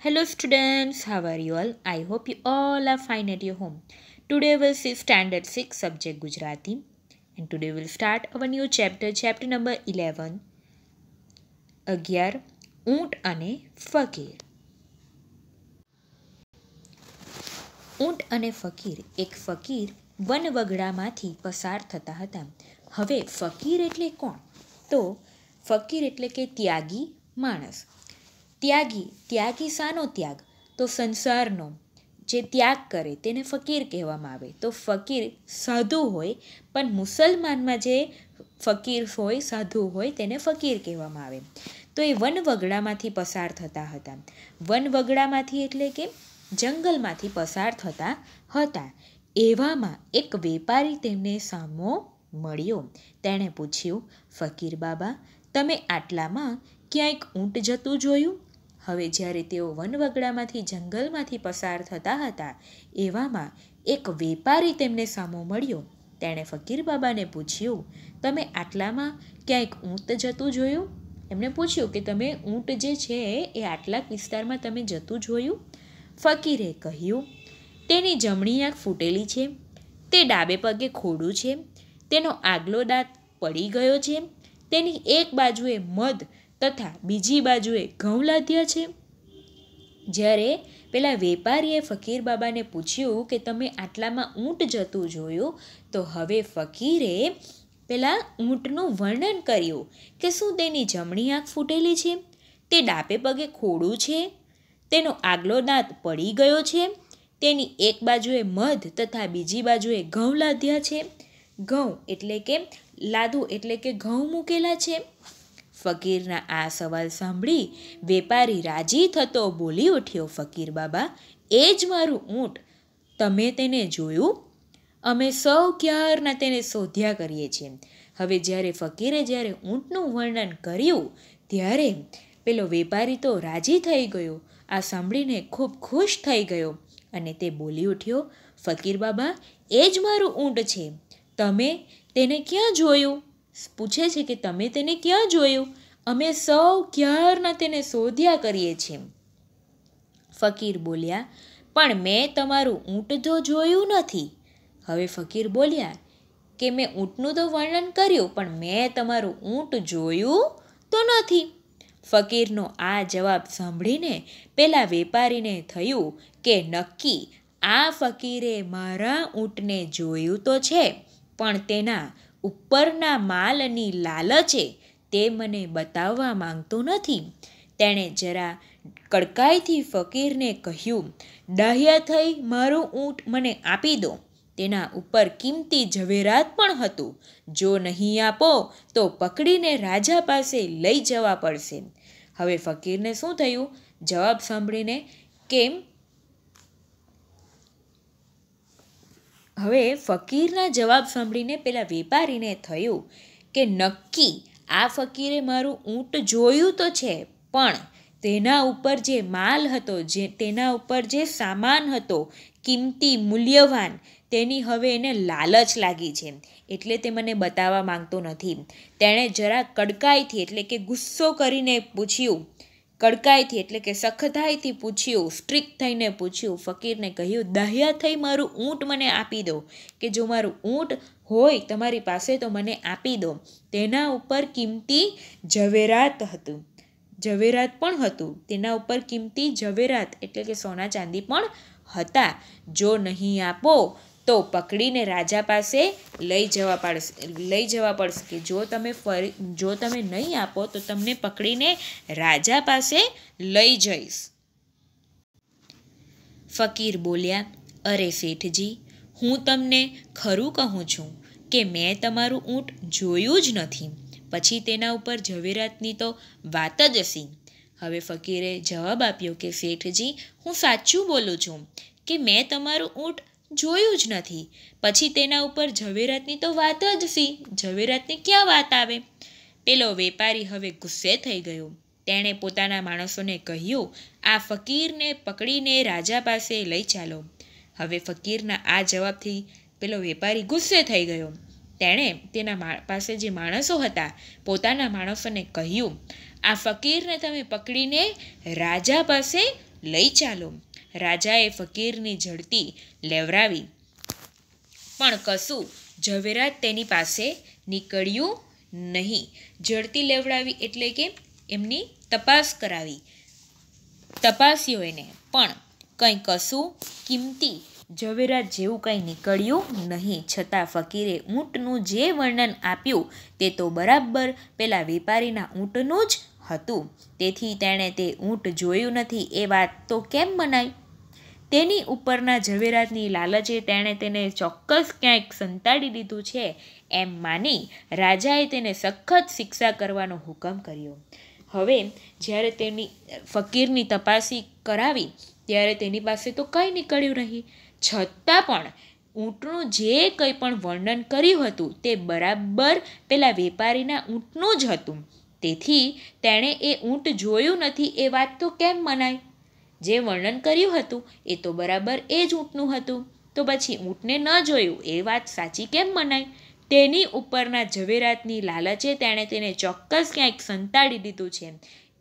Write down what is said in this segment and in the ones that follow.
Hello students, how are you all? I hope you all are fine at your home. Today we'll see standard 6 subject Gujarati and today we'll start our new chapter number 11 11 ઊંટ અને ફકીર. ઊંટ અને ફકીર. એક ફકીર વનવગડામાંથી પસાર થતા હતા. હવે ફકીર એટલે કોણ? તો ફકીર એટલે કે ત્યાગી માણસ. ત્યાગી શાનો ત્યાગ? તો સંસારનો જે ત્યાગ કરે તેને ફકીર કહેવામાં આવે. તો ફકીર સાધુ હોય, પણ મુસલમાનમાં જે ફકીર હોય, સાધુ હોય, તેને ફકીર કહેવામાં આવે. તો એ વનવગડામાંથી પસાર થતા હતા. વનવગડામાંથી એટલે કે જંગલમાંથી પસાર થતા હતા. એવામાં એક વેપારી તેમને સામો મળ્યો. તેણે પૂછ્યું, ફકીર બાબા, તમે આટલામાં ક્યાંક ઊંટ જતું જોયું? હવે જ્યારે તેઓ વનવગડામાંથી જંગલમાંથી પસાર થતા હતા, એવામાં એક વેપારી તેમને સામો મળ્યો. તેણે ફકીર બાબાને પૂછ્યું, તમે આટલામાં ક્યાંક ઊંટ જતું જોયું? એમણે પૂછ્યું કે તમે ઊંટ જે છે એ આટલા વિસ્તારમાં તમે જતું જોયું? ફકીરે કહ્યું, તેની જમણી આંખ ફૂટેલી છે, તે ડાબે પગે ખોડું છે, તેનો આગલો દાંત પડી ગયો છે, તેની એક બાજુએ મધ તથા બીજી બાજુએ ઘઉં લાદ્યા છે. જ્યારે પેલા વેપારીએ ફકીર બાબાને પૂછ્યું કે તમે આટલામાં ઊંટ જતું જોયું, તો હવે ફકીરે પેલા ઊંટનું વર્ણન કર્યું કે શું તેની જમણી આંખ ફૂટેલી છે, તે ડાબે પગે ખોડું છે, તેનો આગલો દાંત પડી ગયો છે, તેની એક બાજુએ મધ તથા બીજી બાજુએ ઘઉં લાદ્યા છે. ઘઉં એટલે કે લાદું એટલે કે ઘઉં મૂકેલા છે. ફકીરના આ સવાલ સાંભળી વેપારી રાજી થતો બોલી ઉઠ્યો, ફકીર બાબા, એ જ મારું ઊંટ. તમે તેને જોયું? અમે સૌ ક્યારના તેને શોધ્યા કરીએ છીએ. હવે જ્યારે ફકીરે ઊંટનું વર્ણન કર્યું ત્યારે પેલો વેપારી તો રાજી થઈ ગયો. આ સાંભળીને ખૂબ ખુશ થઈ ગયો અને તે બોલી ઉઠ્યો, ફકીર બાબા, એ જ મારું ઊંટ છે. તમે તેને ક્યાં જોયું? પૂછે છે કે તમે તેને ક્યાં જોયું? અમે સૌ ક્યારના તેને શોધ્યા કરીએ છીએ. ફકીર બોલ્યા, પણ મેં તમારું ઊંટ તો જોયું નથી. હવે ફકીર બોલ્યા કે મેં ઊંટનું તો વર્ણન કર્યું, પણ મેં તમારું ઊંટ જોયું તો નથી. ફકીરનો આ જવાબ સાંભળીને પેલા વેપારીને થયું કે નક્કી આ ફકીરે મારા ઊંટને જોયું તો છે, પણ તેના ઉપરના માલની લાલચે તે મને બતાવવા માંગતો નથી. તેણે જરા કડકાઈથી ફકીરને કહ્યું, ડાહ્યા થઈ મારું ઊંટ મને આપી દો. તેના ઉપર કિંમતી ઝવેરાત પણ હતું. જો નહીં આપો તો પકડીને રાજા પાસે લઈ જવા પડશે. હવે ફકીરને શું થયું? જવાબ સાંભળીને ફકીરના જવાબ સાંભળીને પેલા વેપારીને થયું કે નક્કી આ ફકીરે મારું ઊંટ જોયું તો છે, પણ તેના ઉપર જે માલ હતો, તેના ઉપર જે સામાન હતો કિંમતી મૂલ્યવાન, તેની હવે એને લાલચ લાગી છે, એટલે તે મને બતાવવા માંગતો નથી. તેણે જરા કડકાઈથી એટલે કે ગુસ્સો કરીને પૂછ્યું, કડકાઈથી એટલે કે સખતાઈથી પૂછ્યું, સ્ટ્રિક્ટ થઈને પૂછ્યું. ફકીરને કહ્યું, દાહ્યા થઈ મારું ઊંટ મને આપી દો, કે જો મારું ઊંટ હોય તમારી પાસે તો મને આપી દો. તેના ઉપર કિંમતી ઝવેરાત પણ હતું. તેના ઉપર કિંમતી ઝવેરાત એટલે કે સોના ચાંદી પણ હતા. જો નહીં આપો તો પકડીને રાજા પાસે લઈ જવા પડશે કે જો તમે નહીં આપો તો તમને પકડીને રાજા પાસે લઈ જઈશ. ફકીર બોલ્યા, અરે શેઠજી, હું તમને ખરું કહું છું કે મેં તમારું ઊંટ જોયું જ નથી. પછી તેના ઉપર ઝવેરાતની તો વાત જ હશી. હવે ફકીરે જવાબ આપ્યો કે શેઠજી, હું સાચું બોલું છું કે મેં તમારું ઊંટ જોયું જ નથી. પછી તેના ઉપર ઝવેરાતની તો વાત જ શી? ઝવેરાતની ક્યાં વાત આવે? પેલો વેપારી હવે ગુસ્સે થઈ ગયો. તેણે પોતાના માણસોને કહ્યું, આ ફકીરને પકડીને રાજા પાસે લઈ ચાલો. હવે ફકીરના આ જવાબથી પેલો વેપારી ગુસ્સે થઈ ગયો. તેણે તેના પાસે જે માણસો હતા પોતાના માણસોને કહ્યું, આ ફકીરને તમે પકડીને રાજા પાસે લઈ ચાલો. રાજાએ ફકીરની ઝડતી લેવરાવી, પણ કશું ઝવેરાત તેની પાસે નીકળ્યું નહીં. ઝડતી લેવડાવી એટલે કે એમની તપાસ કરાવી, તપાસ્યો એને, પણ કંઈ કશું કિંમતી ઝવેરાત જેવું કંઈ નીકળ્યું નહીં. છતાં ફકીરે ઊંટનું જે વર્ણન આપ્યું તે તો બરાબર પેલા વેપારીના ઊંટનું જ હતું. તેથી તેણે તે ઊંટ જોયું નથી એ વાત તો કેમ મનાય? તેની ઉપરના ઝવેરાતની લાલચે તેણે તેને ચોક્કસ ક્યાંક સંતાડી દીધું છે એમ માની રાજાએ તેને સખત શિક્ષા કરવાનો હુકમ કર્યો. હવે જ્યારે તેની ફકીરની તપાસી કરાવી ત્યારે તેની પાસે તો કંઈ નીકળ્યું નહીં. છતાં પણ ઊંટનું જે કંઈ પણ વર્ણન કર્યું હતું તે બરાબર પેલા વેપારીના ઊંટનું જ હતું. તેથી તેણે એ ઊંટ જોયું નથી એ વાત તો કેમ મનાય? જે વર્ણન કર્યું હતું એ તો બરાબર એ જ ઊંટનું હતું. તો પછી ઊંટને ન જોયું એ વાત સાચી કેમ મનાય? તેની ઉપરના ઝવેરાતની લાલચે તેણે તેને ચોક્કસ ક્યાંક સંતાડી દીધું છે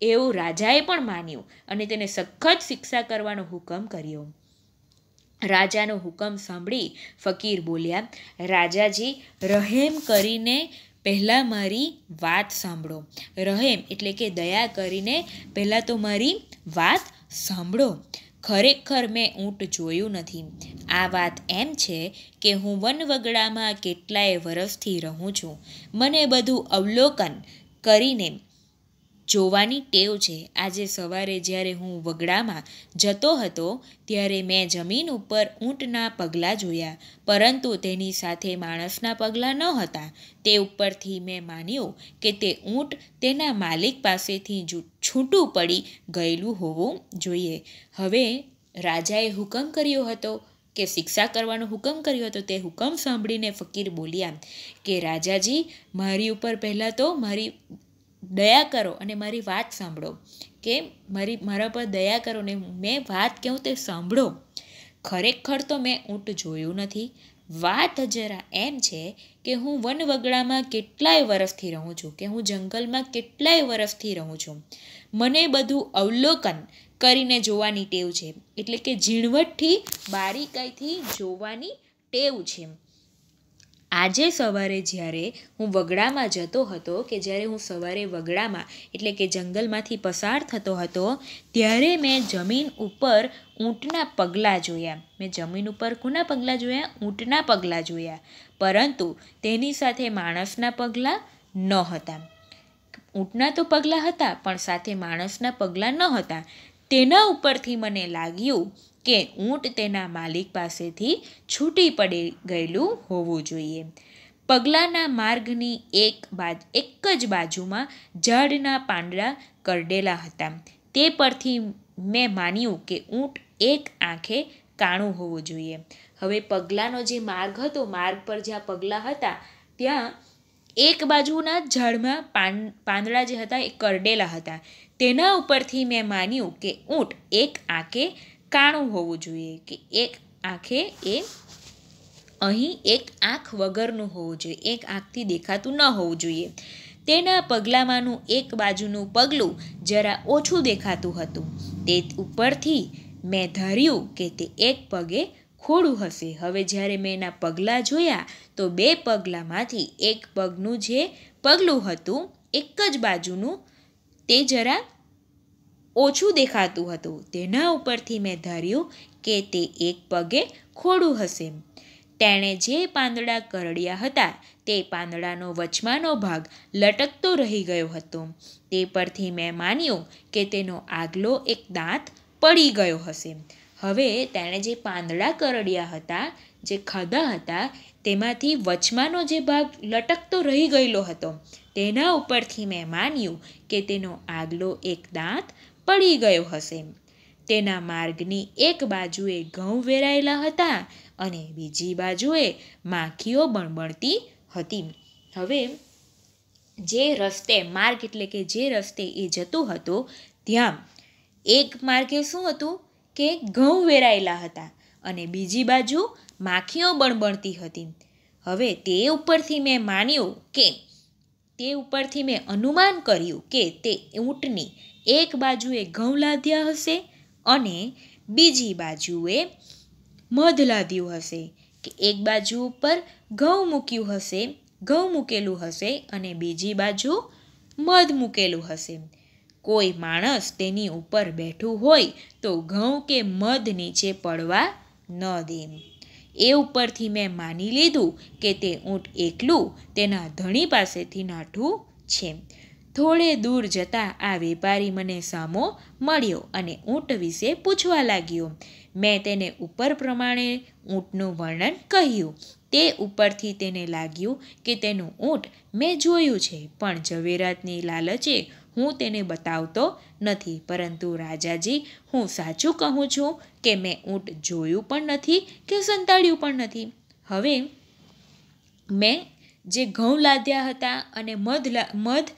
એવું રાજાએ પણ માન્યું અને તેને સખત શિક્ષા કરવાનો હુકમ કર્યો. રાજાનો હુકમ સાંભળી ફકીર બોલ્યા, રાજાજી, રહેમ કરીને પહેલાં મારી વાત સાંભળો. રહેમ એટલે કે દયા કરીને પહેલાં તો મારી વાત સાંભળો. ખરેખર મેં ઊંટ જોયું નથી. આ વાત એમ છે કે હું વનવગડામાં કેટલાય વર્ષથી રહું છું. મને બધું અવલોકન કરીને જોવાની ટેવ છે. આજે સવારે જ્યારે હું વગડામાં જતો હતો ત્યારે મેં જમીન ઉપર ઊંટના પગલાં જોયા, પરંતુ તેની સાથે માણસના પગલાં ન હતા. તે ઉપરથી મેં માન્યું કે તે ઊંટ તેના માલિક પાસેથી છૂટું પડી ગયેલું હોવું જોઈએ. હવે રાજાએ હુકમ કર્યો હતો કે શિક્ષા કરવાનો હુકમ કર્યો હતો. તે હુકમ સાંભળીને ફકીર બોલ્યા કે રાજાજી, મારી ઉપર પહેલાં તો મારી દયા કરો અને મારી વાત સાંભળો. કે મારા પર દયા કરો ને મેં વાત કહું તે સાંભળો. ખરેખર તો મેં ઊંટ જોયું નથી. વાત જરા એમ છે કે હું વનવગડામાં કેટલાય વર્ષથી રહું છું, કે હું જંગલમાં કેટલાય વર્ષથી રહું છું. મને બધું અવલોકન કરીને જોવાની ટેવ છે, એટલે કે ઝીણવટથી બારીકાઈથી જોવાની ટેવ છે. આજે સવારે જ્યારે હું વગડામાં જતો હતો, કે જ્યારે હું સવારે વગડામાં એટલે કે જંગલમાંથી પસાર થતો હતો ત્યારે મેં જમીન ઉપર ઊંટના પગલાં જોયા. મેં જમીન ઉપર કોના પગલાં જોયા? ઊંટના પગલાં જોયા. પરંતુ તેની સાથે માણસના પગલાં ન હતા. ઊંટના તો પગલાં હતા પણ સાથે માણસના પગલાં ન હતા. તેના ઉપરથી મને લાગ્યું કે ઊંટ તેના માલિક પાસેથી છૂટી પડી ગયેલું હોવું જોઈએ. પગલાંના માર્ગની એક જ બાજુમાં ઝાડના પાંદડા કરડેલા હતા. તે પરથી મેં માન્યું કે ઊંટ એક આંખે કાણું હોવું જોઈએ. હવે પગલાંનો જે માર્ગ હતો, માર્ગ પર જ્યાં પગલાં હતા ત્યાં એક બાજુના ઝાડમાં પાંદડા જે હતા એ કરડેલા હતા. તેના ઉપરથી મેં માન્યું કે ઊંટ એક આંખે કાણું હોવું જોઈએ, કે એક આંખે એ અહીં એક આંખ વગરનું હોવું જોઈએ, એક આંખથી દેખાતું ન હોવું જોઈએ. તેના પગલામાંનું એક બાજુનું પગલું જરા ઓછું દેખાતું હતું. તે ઉપરથી મેં ધાર્યું કે તે એક પગે ખોડું હશે. હવે જ્યારે મેં એના પગલાં જોયા તો બે પગલાંમાંથી એક પગનું જે પગલું હતું એક જ બાજુનું તે જરા ઓછું દેખાતું હતું. તેના ઉપરથી મેં ધાર્યું કે તે એક પગે ખોડું હશે. તેણે જે પાંદડા કરડ્યા હતા તે પાંદડાનો વચમાંનો ભાગ લટકતો રહી ગયો હતો. તે પરથી મેં માન્યું કે તેનો આગલો એક દાંત પડી ગયો હશે. હવે તેણે જે પાંદડા કરડ્યા હતા, જે ખાધા હતા, તેમાંથી વચમાંનો જે ભાગ લટકતો રહી ગયેલો હતો, તેના ઉપરથી મેં માન્યું કે તેનો આગલો એક દાંત પડી ગયો હશે. તેના માર્ગની એક બાજુએ ઘઉં વેરાયેલા હતા અને બીજી બાજુએ માખીઓ બણબણતી હતી. હવે જે રસ્તે માર્ગ એટલે કે જે રસ્તે એ જતું હતું ત્યાં એક માર્ગે શું હતું કે ઘઉં વેરાયેલા હતા અને બીજી બાજુ માખીઓ બણબણતી હતી. હવે તે ઉપરથી મેં માન્યું કે તે ઉપરથી મેં અનુમાન કર્યું કે તે ઊંટની એક બાજુએ ઘઉં લાદ્યા હશે અને બીજી બાજુએ મધ લાદ્યું હશે, કે એક બાજુ ઉપર ઘઉં મૂકેલું હશે અને બીજી બાજુ મધ મૂકેલું હશે. કોઈ માણસ તેની ઉપર બેઠું હોય તો ઘઉં કે મધ નીચે પડવા ન દે. એ ઉપરથી મેં માની લીધું કે તે ઊંટ એકલું તેના ધણી પાસેથી નાઠું છે. થોડે દૂર જતાં આ વેપારી મને સામો મળ્યો અને ઊંટ વિશે પૂછવા લાગ્યો. મેં તેને ઉપર પ્રમાણે ઊંટનું વર્ણન કહ્યું. તે ઉપરથી તેને લાગ્યું કે તેનું ઊંટ મેં જોયું છે, પણ ઝવેરાતની લાલચે હું તેને બતાવતો નથી. પરંતુ રાજાજી, હું સાચું કહું છું કે મેં ઊંટ જોયું પણ નથી કે સંતાડ્યું પણ નથી. હવે મેં જે ઘઉં લાદ્યા હતા અને મધ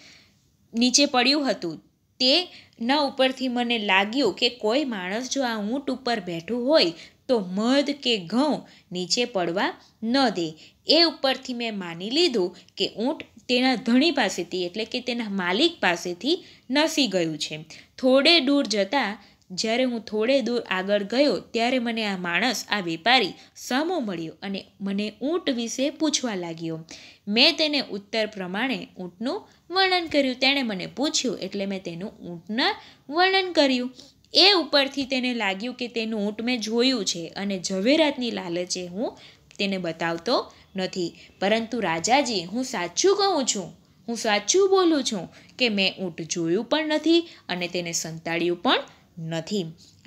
નીચે પડ્યું હતું તેના ઉપરથી મને લાગ્યું કે કોઈ માણસ જો આ ઊંટ ઉપર બેઠું હોય તો મધ કે ઘઉં નીચે પડવા ન દે. એ ઉપરથી મેં માની લીધું કે ઊંટ તેના ધણી પાસેથી એટલે કે તેના માલિક પાસેથી નસી ગયું છે. થોડે દૂર જતાં જ્યારે હું થોડે દૂર આગળ ગયો ત્યારે મને આ માણસ, આ વેપારી સામો મળ્યો અને મને ઊંટ વિશે પૂછવા લાગ્યો. મેં તેને ઉત્તર પ્રમાણે ઊંટનું વર્ણન કર્યું. તેણે મને પૂછ્યું એટલે મેં તેનું ઊંટના વર્ણન કર્યું. એ ઉપરથી તેને લાગ્યું કે તેનું ઊંટ મેં જોયું છે અને ઝવેરાતની લાલચે હું તેને બતાવતો નથી. પરંતુ રાજાજી, હું સાચું કહું છું, હું સાચું બોલું છું કે મેં ઊંટ જોયું પણ નથી અને તેને સંતાડ્યું પણ નથી.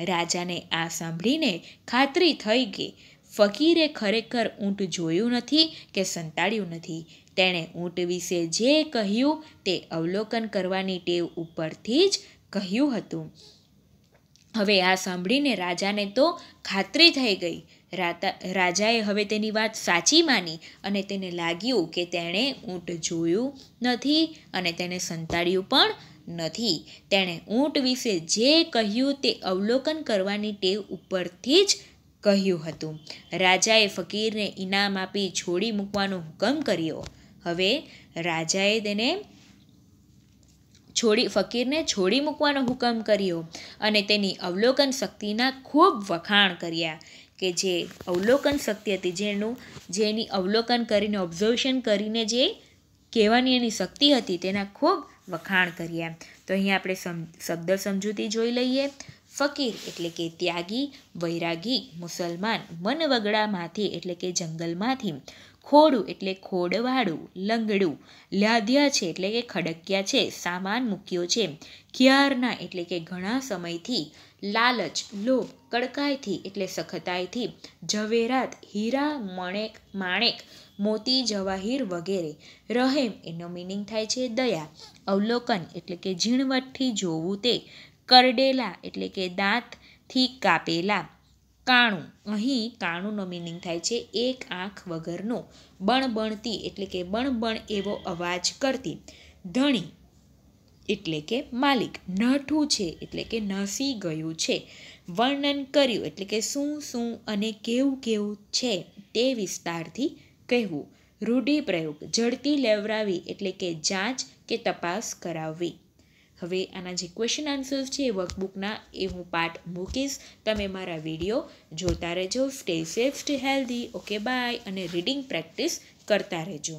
રાજાને આ સાંભળીને ખાતરી થઈ કે ફકીરે ખરેખર ઊંટ જોયું નથી કે સંતાડ્યું નથી. તેણે ઊંટ વિશે જે કહ્યું તે અવલોકન કરવાની ટેવ ઉપરથી જ કહ્યું હતું. હવે આ સાંભળીને રાજાને તો ખાતરી થઈ ગઈ. રાજાએ હવે તેની વાત સાચી માની અને તેને લાગ્યું કે તેણે ઊંટ જોયું નથી અને તેને સંતાડ્યું પણ નથી. તેણે ઊંટ વિશે જે કહ્યું તે અવલોકન કરવાની ટેવ ઉપરથી જ કહ્યું હતું. રાજાએ ફકીરને ઇનામ આપી છોડી મૂકવાનો હુકમ કર્યો. હવે રાજાએ ફકીરને છોડી મૂકવાનો હુકમ કર્યો અને તેની અવલોકન શક્તિના ખૂબ વખાણ કર્યા. કે જે અવલોકન શક્તિ હતી, જેની અવલોકન કરીને, ઓબ્ઝર્વેશન કરીને જે કહેવાની એની શક્તિ હતી તેના ખૂબ વખાણ કર્યા. તો અહીંયા આપણે શબ્દ સમજૂતી જોઈ લઈએ. ફકીર એટલે કે ત્યાગી, વૈરાગી, મુસલમાન, વનવગડામાંથી એટલે કે જંગલમાંથી, ખોડું એટલે ખોડવાળું, લંગડું, લાદ્યા છે એટલે કે ખડક્યા છે, સામાન મૂક્યો છે, ક્યારના એટલે કે ઘણા સમયથી, લાલચ, લોભ, કડકાઈથી એટલે સખતાઈથી, ઝવેરાત, હીરા, માણેક, મોતી, જવાહીર વગેરે, રહેમ એનો મિનિંગ થાય છે દયા, અવલોકન એટલે કે ઝીણવટથી જોવું તે, કરડેલા એટલે કે દાંતથી કાપેલા, કાણું, અહીં કાણુંનો મિનિંગ થાય છે એક આંખ વગરનું, બણબણતી એટલે કે બણબણ એવો અવાજ કરતી, ધણી એટલે કે માલિક, નાઠું છે એટલે કે નસી ગયું છે, વર્ણન કર્યું એટલે કે શું શું અને કેવું કેવું છે તે વિસ્તારથી કહેવું, રૂઢિપ્રયોગ, ઝડપી લેવરાવી એટલે કે જાંચ કે તપાસ કરાવવી. હવે આના જે ક્વેશ્ચન આન્સર્સ છે વર્કબુકના એ હું પાર્ટ મૂકીશ. તમે મારા વિડીયો જોતા રહેજો. Stay safe, stay healthy. Okay, bye. અને રીડિંગ પ્રેક્ટિસ કરતા રહેજો.